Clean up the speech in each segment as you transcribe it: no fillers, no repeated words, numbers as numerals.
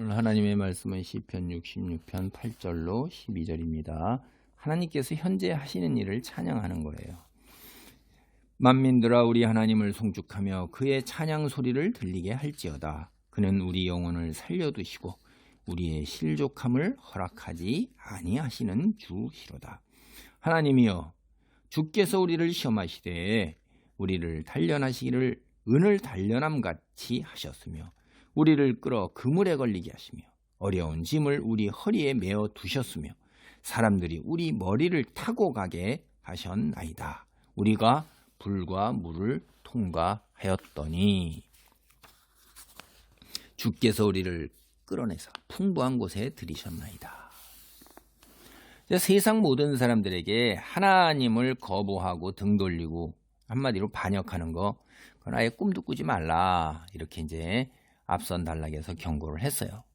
오늘 하나님의 말씀은 시편 66편 8절로 12절입니다. 하나님께서 현재 하시는 일을 찬양하는 거예요. 만민들아 우리 하나님을 송축하며 그의 찬양 소리를 들리게 할지어다. 그는 우리 영혼을 살려두시고 우리의 실족함을 허락하지 아니하시는 주시로다. 하나님이여 주께서 우리를 시험하시되 우리를 단련하시기를 은을 단련함같이 하셨으며 우리를 끌어 그물에 걸리게 하시며 어려운 짐을 우리 허리에 메어 두셨으며 사람들이 우리 머리를 타고 가게 하셨나이다. 우리가 불과 물을 통과하였더니 주께서 우리를 끌어내서 풍부한 곳에 들이셨나이다. 세상 모든 사람들에게 하나님을 거부하고 등 돌리고 한마디로 반역하는 거 그건 아예 꿈도 꾸지 말라 이렇게 이제 앞선 단락에서 경고를 했어요.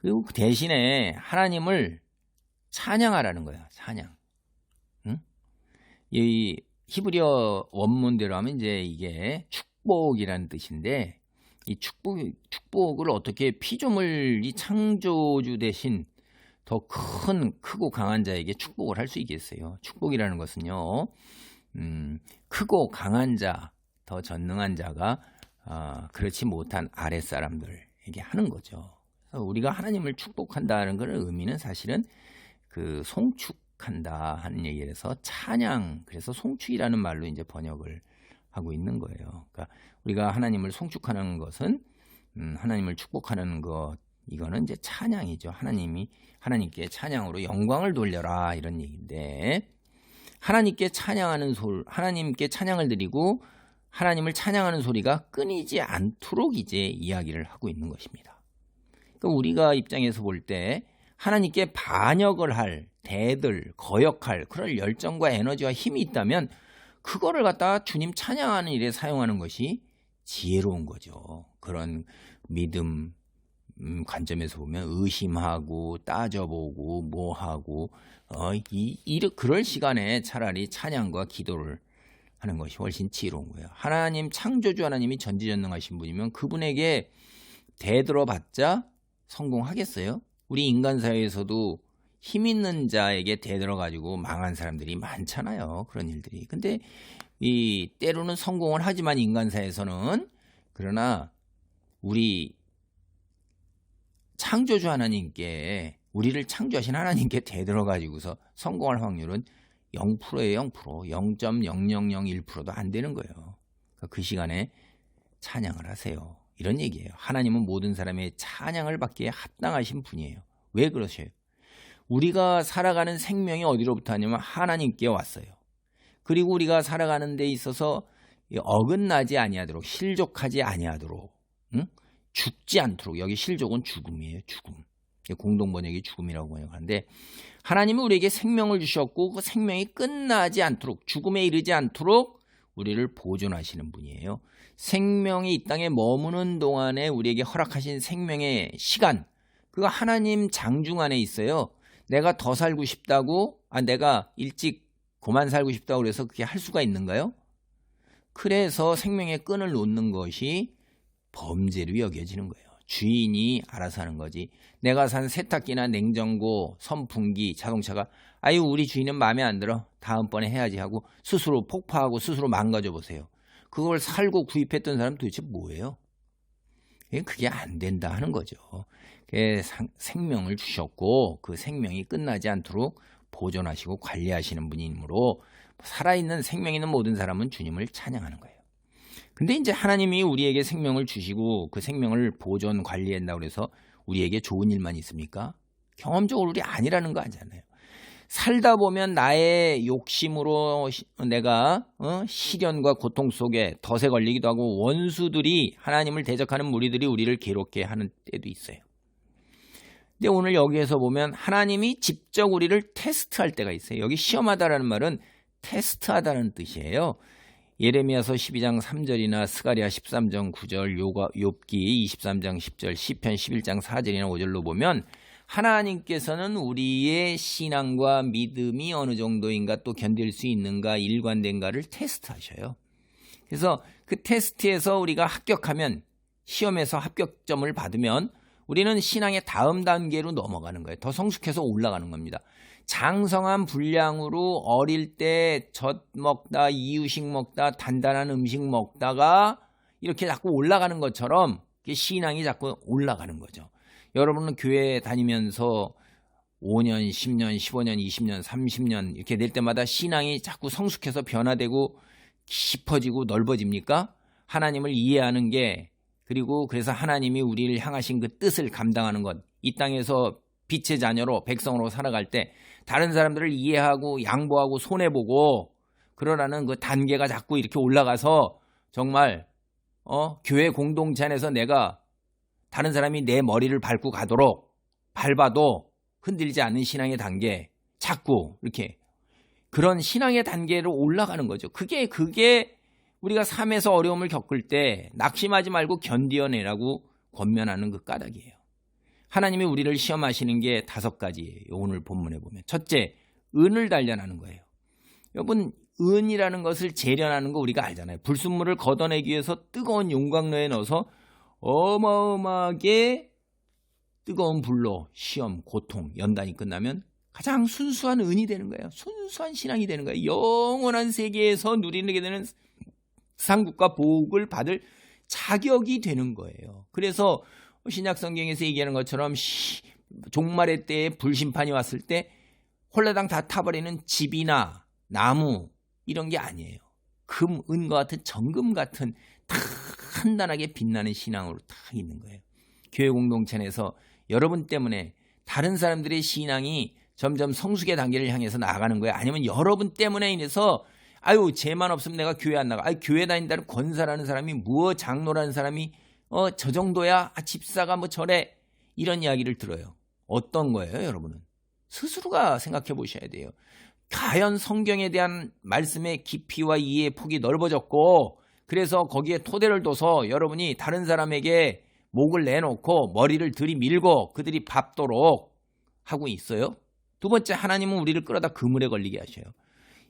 그리고 그 대신에 하나님을 찬양하라는 거야. 찬양. 응? 이 히브리어 원문대로 하면 이제 이게 축복이라는 뜻인데 이 축복을 어떻게 피조물이 창조주 대신 더 크고 강한 자에게 축복을 할 수 있겠어요. 축복이라는 것은요. 크고 강한 자, 더 전능한 자가 그렇지 못한 아랫사람들에게 하는 거죠. 그래서 우리가 하나님을 축복한다는 그런 의미는 사실은 그 송축한다 하는 얘기를 해서 찬양, 그래서 송축이라는 말로 이제 번역을 하고 있는 거예요. 그러니까 우리가 하나님을 송축하는 것은 하나님을 축복하는 것, 이거는 이제 찬양이죠. 하나님께 찬양으로 영광을 돌려라 이런 얘기인데 하나님께 찬양을 드리고 하나님을 찬양하는 소리가 끊이지 않도록 이제 이야기를 하고 있는 것입니다. 그러니까 우리가 입장에서 볼 때 하나님께 반역을 할, 거역할 그런 열정과 에너지와 힘이 있다면 그거를 갖다가 주님 찬양하는 일에 사용하는 것이 지혜로운 거죠. 그런 믿음 관점에서 보면 의심하고 따져보고 뭐하고 그럴 시간에 차라리 찬양과 기도를 하는 것이 훨씬 지혜로운 거예요. 하나님 창조주 하나님이 전지전능하신 분이면 그분에게 대들어봤자 성공하겠어요? 우리 인간 사회에서도 힘 있는 자에게 대들어가지고 망한 사람들이 많잖아요. 그런 일들이. 근데 때로는 성공을 하지만 인간 사회에서는 그러나 우리 창조주 하나님께 우리를 창조하신 하나님께 대들어가지고서 성공할 확률은 0%예요. 0%. 0.0001%도 안 되는 거예요. 그러니까 그 시간에 찬양을 하세요. 이런 얘기예요. 하나님은 모든 사람의 찬양을 받기에 합당하신 분이에요. 왜 그러셔요? 우리가 살아가는 생명이 어디로부터 하냐면 하나님께 왔어요. 그리고 우리가 살아가는 데 있어서 어긋나지 아니하도록 실족하지 아니하도록 죽지 않도록, 여기 실족은 죽음이에요. 죽음. 공동번역이 죽음이라고 번역하는데 하나님은 우리에게 생명을 주셨고 그 생명이 끝나지 않도록, 죽음에 이르지 않도록 우리를 보존하시는 분이에요. 생명이 이 땅에 머무는 동안에 우리에게 허락하신 생명의 시간, 그거 하나님 장중 안에 있어요. 내가 더 살고 싶다고, 내가 일찍 그만 살고 싶다고 그래서 그게 할 수가 있는가요? 그래서 생명의 끈을 놓는 것이 범죄로 여겨지는 거예요. 주인이 알아서 하는 거지. 내가 산 세탁기나 냉장고, 선풍기, 자동차가 우리 주인은 마음에 안 들어. 다음번에 해야지 하고 스스로 폭파하고 스스로 망가져 보세요. 그걸 살고 구입했던 사람 도대체 뭐예요? 그게 안 된다 하는 거죠. 생명을 주셨고 그 생명이 끝나지 않도록 보존하시고 관리하시는 분이므로 살아있는 생명 있는 모든 사람은 주님을 찬양하는 거예요. 근데 이제 하나님이 우리에게 생명을 주시고 그 생명을 보존 관리한다고 해서 우리에게 좋은 일만 있습니까? 경험적으로 우리 아니라는 거 아니잖아요. 살다 보면 나의 욕심으로 내가 시련과 고통 속에 덫에 걸리기도 하고 원수들이 하나님을 대적하는 무리들이 우리를 괴롭게 하는 때도 있어요. 근데 오늘 여기에서 보면 하나님이 직접 우리를 테스트할 때가 있어요. 여기 시험하다라는 말은 테스트하다는 뜻이에요. 예레미야서 12장 3절이나 스가랴 13장 9절, 욥기 23장 10절, 시편 11장 4절이나 5절로 보면 하나님께서는 우리의 신앙과 믿음이 어느 정도인가 또 견딜 수 있는가 일관된가를 테스트하셔요. 그래서 그 테스트에서 우리가 합격하면 시험에서 합격점을 받으면 우리는 신앙의 다음 단계로 넘어가는 거예요. 더 성숙해서 올라가는 겁니다. 장성한 분량으로 어릴 때 젖 먹다, 이유식 먹다, 단단한 음식 먹다가 이렇게 자꾸 올라가는 것처럼 신앙이 자꾸 올라가는 거죠. 여러분은 교회 다니면서 5년, 10년, 15년, 20년, 30년 이렇게 될 때마다 신앙이 자꾸 성숙해서 변화되고 깊어지고 넓어집니까? 하나님을 이해하는 게, 그리고 그래서 하나님이 우리를 향하신 그 뜻을 감당하는 것, 이 땅에서 빛의 자녀로 백성으로 살아갈 때 다른 사람들을 이해하고 양보하고 손해보고 그러라는 그 단계가 자꾸 이렇게 올라가서 정말 교회 공동체 안에서 내가 다른 사람이 내 머리를 밟고 가도록 밟아도 흔들리지 않는 신앙의 단계, 자꾸 이렇게 그런 신앙의 단계로 올라가는 거죠. 그게 우리가 삶에서 어려움을 겪을 때 낙심하지 말고 견디어내라고 권면하는 그 까닭이에요. 하나님이 우리를 시험하시는 게 5가지예요. 오늘 본문에 보면. 첫째, 은을 단련하는 거예요. 여러분, 은이라는 것을 재련하는 거 우리가 알잖아요. 불순물을 걷어내기 위해서 뜨거운 용광로에 넣어서 어마어마하게 뜨거운 불로 시험, 고통, 연단이 끝나면 가장 순수한 은이 되는 거예요. 순수한 신앙이 되는 거예요. 영원한 세계에서 누리게 되는 상급과 복을 받을 자격이 되는 거예요. 그래서 신약 성경에서 얘기하는 것처럼 종말의 때에 불심판이 왔을 때 홀라당 다 타버리는 집이나 나무 이런 게 아니에요. 금, 은과 같은 정금 같은 단단하게 빛나는 신앙으로 딱 있는 거예요. 교회 공동체 내에서 여러분 때문에 다른 사람들의 신앙이 점점 성숙의 단계를 향해서 나아가는 거예요. 아니면 여러분 때문에 인해서 쟤만 없으면 내가 교회 안 나가. 교회 다닌다는 권사라는 사람이 장로라는 사람이 저 정도야 집사가 저래 이런 이야기를 들어요. 어떤 거예요, 여러분은? 스스로가 생각해 보셔야 돼요. 과연 성경에 대한 말씀의 깊이와 이해의 폭이 넓어졌고 그래서 거기에 토대를 둬서 여러분이 다른 사람에게 목을 내놓고 머리를 들이밀고 그들이 밟도록 하고 있어요? 두 번째, 하나님은 우리를 끌어다 그물에 걸리게 하셔요.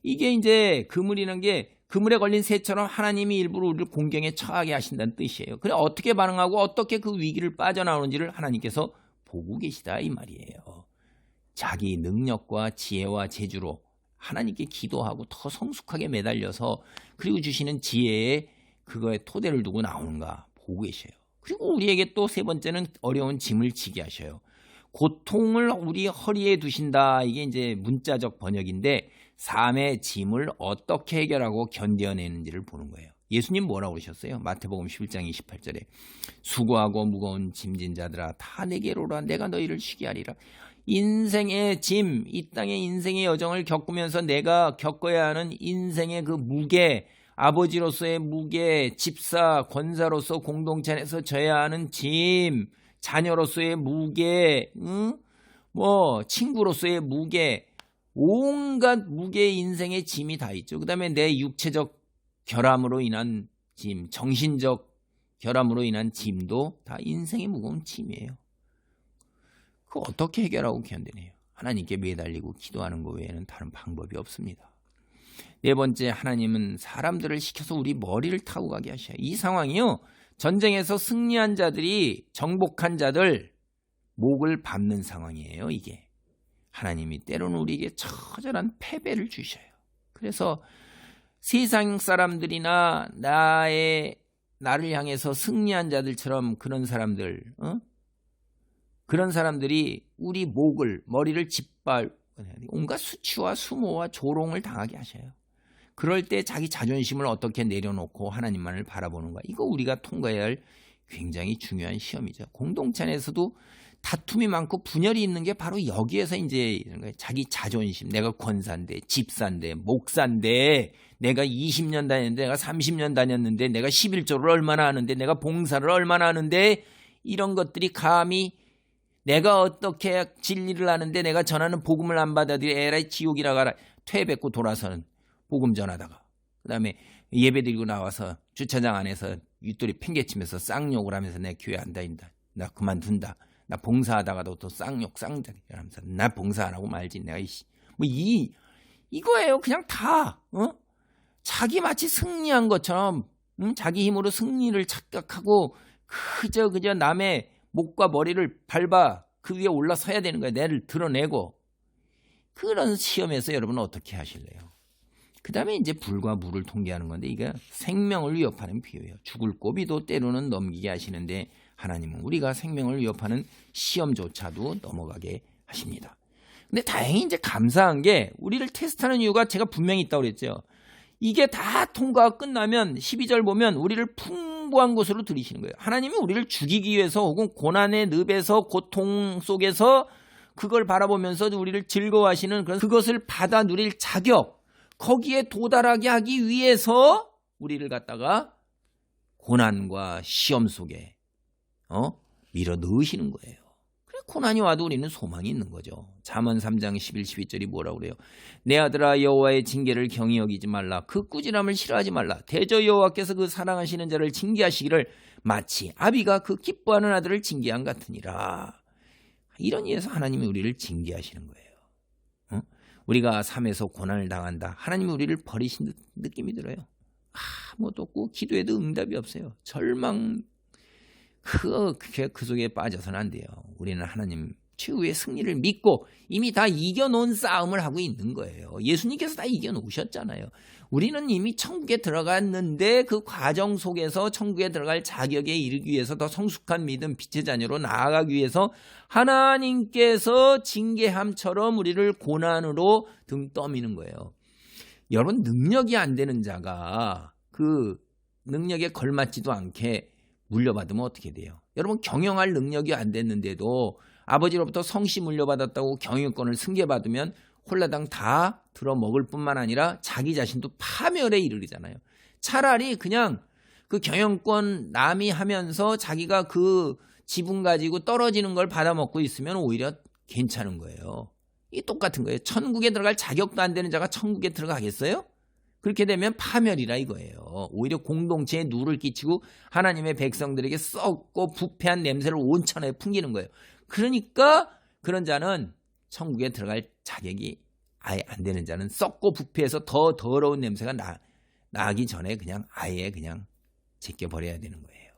이게 이제 그물이라는 게 그물에 걸린 새처럼 하나님이 일부러 우리를 공경에 처하게 하신다는 뜻이에요. 그래 어떻게 반응하고 어떻게 그 위기를 빠져나오는지를 하나님께서 보고 계시다 이 말이에요. 자기 능력과 지혜와 재주로 하나님께 기도하고 더 성숙하게 매달려서 그리고 주시는 지혜에 그거에 토대를 두고 나오는가 보고 계셔요. 그리고 우리에게 또 세 번째는 어려운 짐을 지게 하셔요. 고통을 우리 허리에 두신다. 이게 이제 문자적 번역인데 삶의 짐을 어떻게 해결하고 견뎌내는지를 보는 거예요. 예수님 뭐라고 그러셨어요? 마태복음 11장 28절에 수고하고 무거운 짐진 자들아 다 내게로 오라 내가 너희를 쉬게 하리라. 인생의 짐, 이 땅의 인생의 여정을 겪으면서 내가 겪어야 하는 인생의 그 무게, 아버지로서의 무게, 집사, 권사로서 공동체 안에서 져야 하는 짐, 자녀로서의 무게, 친구로서의 무게, 온갖 무게의 인생의 짐이 다 있죠. 그 다음에 내 육체적 결함으로 인한 짐, 정신적 결함으로 인한 짐도 다 인생의 무거운 짐이에요. 그거 어떻게 해결하고 견디네요? 하나님께 매달리고 기도하는 것 외에는 다른 방법이 없습니다. 네 번째, 하나님은 사람들을 시켜서 우리 머리를 타고 가게 하셔요. 이 상황이요, 전쟁에서 승리한 자들이 정복한 자들 목을 밟는 상황이에요. 이게 하나님이 때로는 우리에게 처절한 패배를 주셔요. 그래서 세상 사람들이나 나를 향해서 승리한 자들처럼 그런 사람들이 우리 머리를 온갖 수치와 수모와 조롱을 당하게 하셔요. 그럴 때 자기 자존심을 어떻게 내려놓고 하나님만을 바라보는가, 이거 우리가 통과해야 할 굉장히 중요한 시험이죠. 공동체 안에서도 다툼이 많고 분열이 있는 게 바로 여기에서 이제 이런 거예요. 자기 자존심, 내가 권사인데, 집사인데, 목사인데, 내가 20년 다녔는데, 내가 30년 다녔는데, 내가 11조를 얼마나 하는데, 내가 봉사를 얼마나 하는데, 이런 것들이 감히 내가 어떻게 진리를 하는데 내가 전하는 복음을 안 받아들여 에라이 지옥이라 가라 퇴배고 돌아서는 복음 전하다가 그 다음에 예배 드리고 나와서 주차장 안에서 윗돌이 팽개치면서 쌍욕을 하면서 내 교회 안 다닌다, 나 그만둔다, 나 봉사하다가도 또 쌍욕 하면서 나 봉사 안 하고 말지 내가 이거예요. 그냥 다 자기 마치 승리한 것처럼 자기 힘으로 승리를 착각하고 그저 남의 목과 머리를 밟아 그 위에 올라서야 되는 거예요. 내를 드러내고. 그런 시험에서 여러분은 어떻게 하실래요? 그 다음에 이제 불과 물을 통계하는 건데 이게 생명을 위협하는 비유예요. 죽을 고비도 때로는 넘기게 하시는데 하나님은 우리가 생명을 위협하는 시험조차도 넘어가게 하십니다. 근데 다행히 이제 감사한 게 우리를 테스트하는 이유가 제가 분명히 있다고 그랬죠. 이게 다 통과가 끝나면 12절 보면 우리를 풍부한 곳으로 들이시는 거예요. 하나님이 우리를 죽이기 위해서 혹은 고난의 늪에서 고통 속에서 그걸 바라보면서 우리를 즐거워하시는 그것을 받아 누릴 자격, 거기에 도달하게 하기 위해서 우리를 갖다가 고난과 시험 속에 밀어 넣으시는 거예요. 그래 고난이 와도 우리는 소망이 있는 거죠. 잠언 3장 11, 12절이 뭐라고 그래요? 내 아들아 여호와의 징계를 경히 여기지 말라. 그 꾸지람을 싫어하지 말라. 대저 여호와께서 그 사랑하시는 자를 징계하시기를 마치 아비가 그 기뻐하는 아들을 징계한 같으니라. 이런 이유에서 하나님이 우리를 징계하시는 거예요. 우리가 삶에서 고난을 당한다. 하나님이 우리를 버리신 느낌이 들어요. 아무것도 없고 기도해도 응답이 없어요. 절망 그 속에 빠져서는 안 돼요. 우리는 하나님 최후의 승리를 믿고 이미 다 이겨놓은 싸움을 하고 있는 거예요. 예수님께서 다 이겨놓으셨잖아요. 우리는 이미 천국에 들어갔는데 그 과정 속에서 천국에 들어갈 자격에 이르기 위해서 더 성숙한 믿음 빛의 자녀로 나아가기 위해서 하나님께서 징계함처럼 우리를 고난으로 등 떠미는 거예요. 여러분 능력이 안 되는 자가 그 능력에 걸맞지도 않게 물려받으면 어떻게 돼요? 여러분 경영할 능력이 안 됐는데도 아버지로부터 성씨 물려받았다고 경영권을 승계받으면 홀라당 다 들어먹을 뿐만 아니라 자기 자신도 파멸에 이르잖아요. 차라리 그냥 그 경영권 남이 하면서 자기가 그 지분 가지고 떨어지는 걸 받아먹고 있으면 오히려 괜찮은 거예요. 이 똑같은 거예요. 천국에 들어갈 자격도 안 되는 자가 천국에 들어가겠어요? 그렇게 되면 파멸이라 이거예요. 오히려 공동체에 누를 끼치고 하나님의 백성들에게 썩고 부패한 냄새를 온 천하에 풍기는 거예요. 그러니까 그런 자는 천국에 들어갈 자격이 아예 안 되는 자는 썩고 부패해서 더 더러운 냄새가 나기 전에 그냥 아예 그냥 제껴버려야 되는 거예요.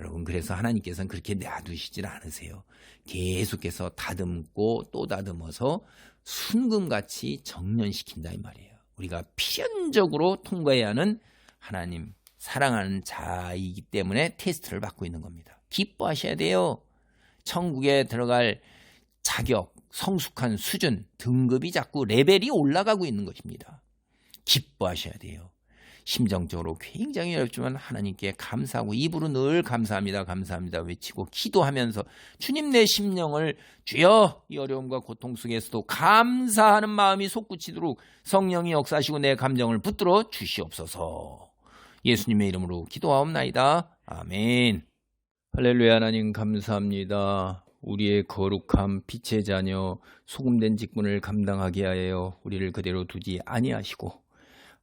여러분 그래서 하나님께서는 그렇게 놔두시질 않으세요. 계속해서 다듬고 또 다듬어서 순금같이 정련시킨다 이 말이에요. 우리가 필연적으로 통과해야 하는 하나님 사랑하는 자이기 때문에 테스트를 받고 있는 겁니다. 기뻐하셔야 돼요. 천국에 들어갈 자격, 성숙한 수준, 등급이 자꾸 레벨이 올라가고 있는 것입니다. 기뻐하셔야 돼요. 심정적으로 굉장히 어렵지만 하나님께 감사하고 입으로 늘 감사합니다. 감사합니다 외치고 기도하면서 주님 내 심령을 주여 이 어려움과 고통 속에서도 감사하는 마음이 솟구치도록 성령이 역사하시고 내 감정을 붙들어 주시옵소서. 예수님의 이름으로 기도하옵나이다. 아멘. 할렐루야. 하나님 감사합니다. 우리의 거룩함 빛의 자녀 소금된 직분을 감당하게 하여 우리를 그대로 두지 아니하시고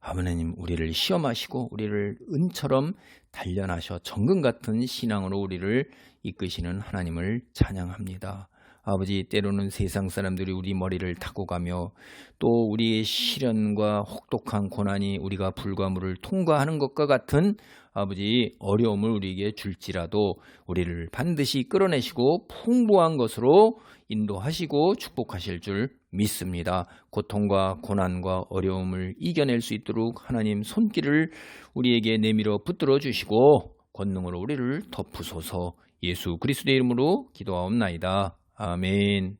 하나님 우리를 시험하시고 우리를 은처럼 단련하셔 정금 같은 신앙으로 우리를 이끄시는 하나님을 찬양합니다. 아버지 때로는 세상 사람들이 우리 머리를 타고 가며 또 우리의 시련과 혹독한 고난이 우리가 불과 물을 통과하는 것과 같은 아버지 어려움을 우리에게 줄지라도 우리를 반드시 끌어내시고 풍부한 것으로 인도하시고 축복하실 줄 믿습니다. 고통과 고난과 어려움을 이겨낼 수 있도록 하나님 손길을 우리에게 내밀어 붙들어 주시고 권능으로 우리를 덮으소서. 예수 그리스도의 이름으로 기도하옵나이다. 아멘.